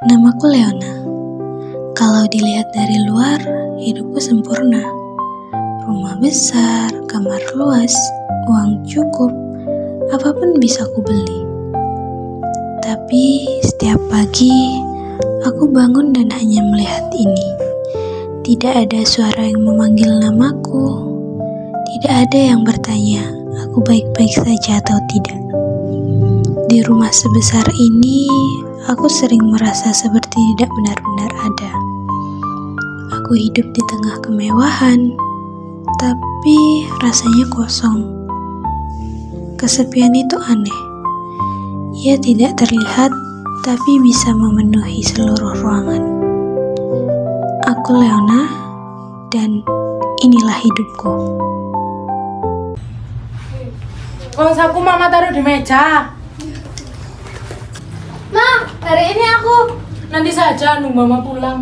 Namaku Leona. Kalau dilihat dari luar, hidupku sempurna. Rumah besar, kamar luas, uang cukup, apapun bisa aku beli. Tapi setiap pagi, aku bangun dan hanya melihat ini. Tidak ada suara yang memanggil namaku. Tidak ada yang bertanya, aku baik-baik saja atau tidak. Di rumah sebesar ini, aku sering merasa seperti tidak benar-benar ada. Aku hidup di tengah kemewahan, tapi rasanya kosong. Kesepian itu aneh. Ia tidak terlihat, tapi bisa memenuhi seluruh ruangan. Aku Leona, dan inilah hidupku. Saku mama taruh di meja. Ma, hari ini aku. Nanti saja nunggu mama pulang.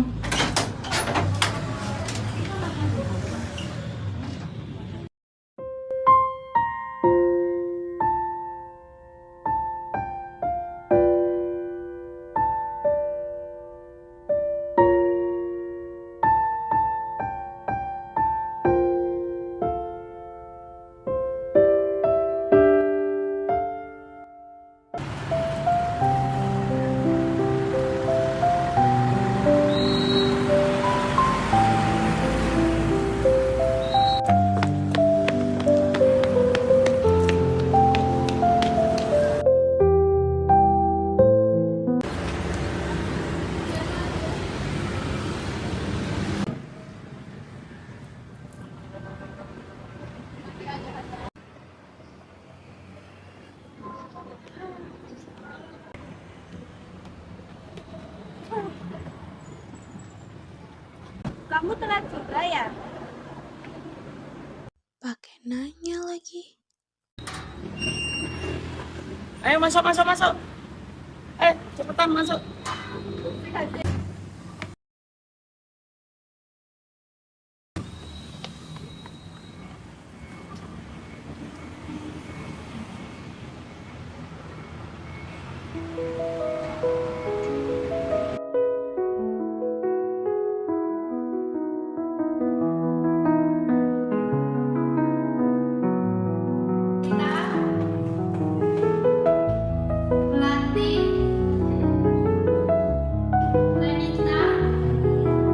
Kamu telat juga ya? Pakai nanya lagi. Ayo masuk. Cepetan masuk.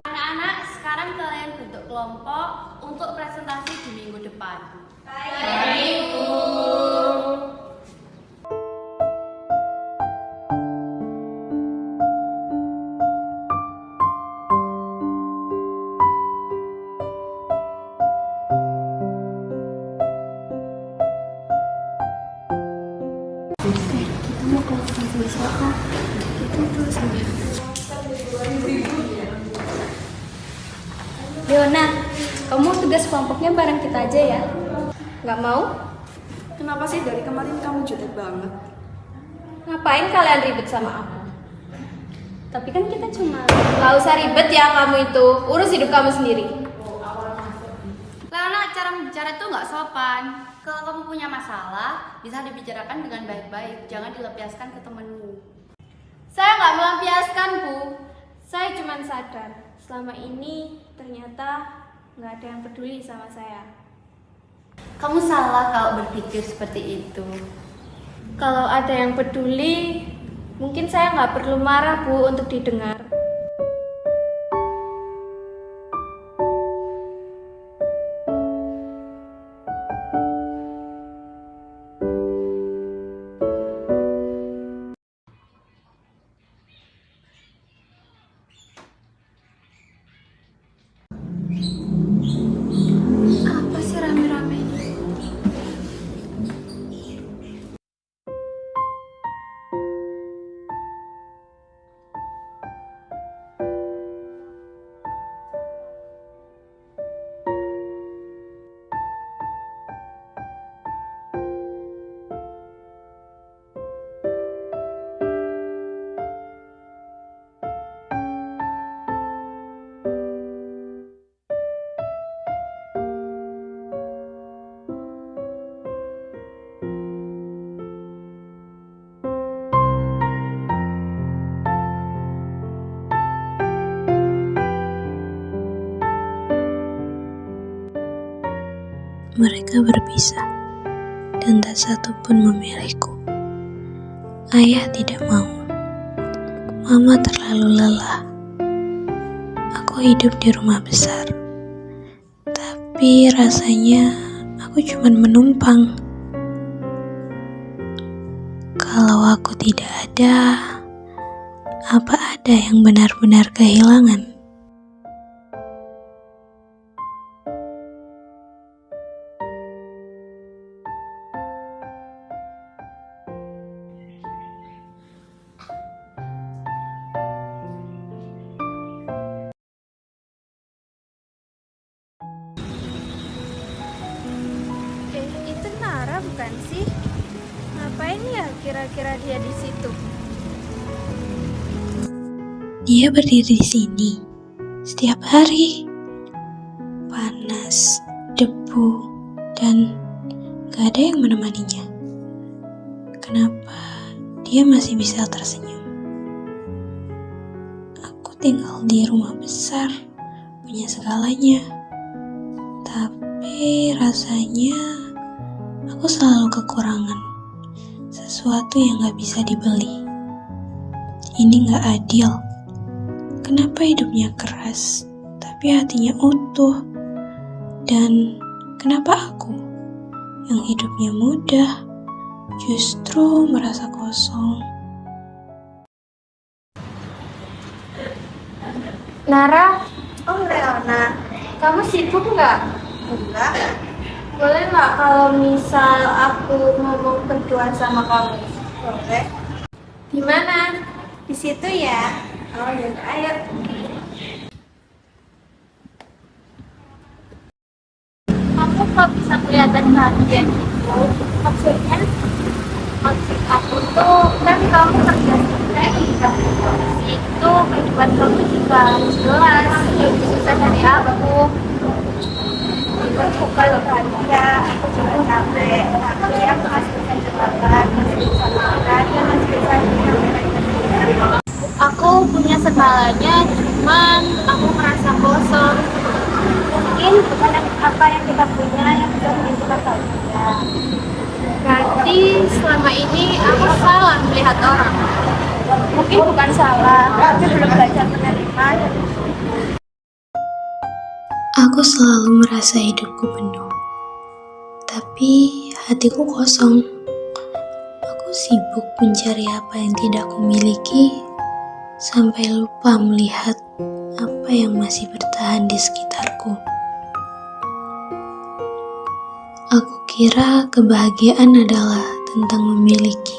Anak-anak, sekarang kalian bentuk kelompok untuk presentasi di minggu depan. Baik, Bu. Leona, kamu tugas kelompoknya bareng kita aja ya? Nggak mau? Kenapa sih dari kemarin kamu jutek banget? Ngapain kalian ribet sama aku? Tapi kan kita cuma... Nggak usah ribet ya kamu itu, urus hidup kamu sendiri. Leona, cara bicara itu nggak sopan. Kalau kamu punya masalah, bisa dibicarakan dengan baik-baik. Jangan dilampiaskan ke temenmu. Saya nggak melampiaskan, Bu. Saya cuma sadar, selama ini ternyata nggak ada yang peduli sama saya. Kamu salah kalau berpikir seperti itu. Kalau ada yang peduli, mungkin saya nggak perlu marah, Bu, untuk didengar. Apa sih rame-rame ini? terpaksa berpisah, dan tak satu pun memilihku. Ayah tidak mau. Mama terlalu lelah. Aku hidup di rumah besar. Tapi rasanya aku cuma menumpang. Kalau aku tidak ada, apa ada yang benar-benar kehilangan? Itu Nara bukan sih? Ngapain ya kira-kira dia di situ? Dia berdiri di sini setiap hari. Panas, debu, dan gak ada yang menemaninya. Kenapa dia masih bisa tersenyum? Aku tinggal di rumah besar, punya segalanya. Tapi rasanya aku selalu kekurangan sesuatu yang gak bisa dibeli. Ini gak adil. Kenapa hidupnya keras, tapi hatinya utuh? Dan kenapa aku, yang hidupnya mudah, justru merasa kosong? Nara, oh Leona, kamu sibuk nggak? Enggak. Boleh nggak kalau misal aku ngomong berdua sama kamu? Boleh. Di mana? Di situ ya. Oh ya, ayo. Kamu kok bisa kelihatan bahagia gitu? Maksudnya? Maksud aku tuh kan kamu kerja di polisi itu kehidupan kamu juga jelas lebih susah dari aku. Aku kalau kerja aku juga capek, tapi aku masih bisa jalan, masih bisa makan, dan masih bisa aku punya segalanya, cuman aku merasa kosong. Mungkin bukan apa yang kita punya yang bisa bikin kita bahagia. Berarti selama ini aku salah melihat orang. Mungkin bukan salah, tapi belum belajar menerima. Aku selalu merasa hidupku penuh, tapi hatiku kosong. Aku sibuk mencari apa yang tidak kumiliki, sampai lupa melihat apa yang masih bertahan di sekitarku. Aku kira kebahagiaan adalah tentang memiliki.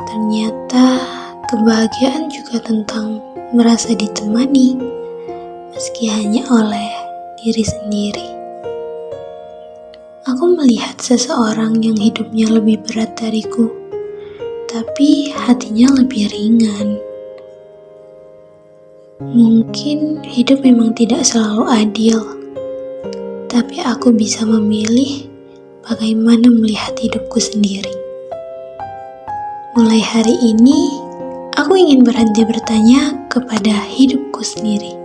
Ternyata kebahagiaan juga tentang merasa ditemani, meski hanya oleh diri sendiri. Aku melihat seseorang yang hidupnya lebih berat dariku, tapi hatinya lebih ringan. Mungkin hidup memang tidak selalu adil, tapi aku bisa memilih bagaimana melihat hidupku sendiri. Mulai hari ini, aku ingin berhenti bertanya kepada hidupku sendiri.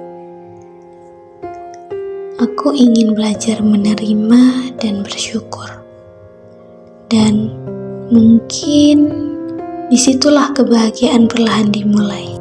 Aku ingin belajar menerima dan bersyukur. Dan mungkin disitulah kebahagiaan perlahan dimulai.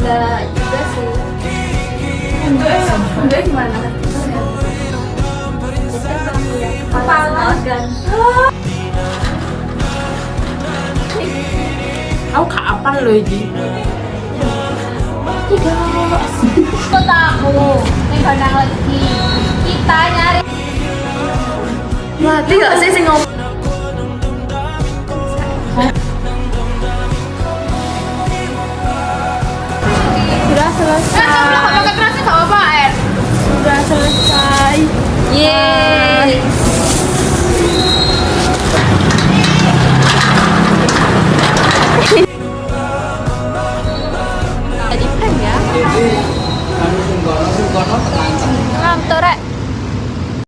Enggak juga sih. Enggak gimana? Kepala dan Aku gak apal loh ini. kota aku yang kadang lagi kita nyari. Mati gak sih sing ngomong? Sudah selesai. Pakai kerasnya gak apa-apa, Er. Sudah selesai. Yeay.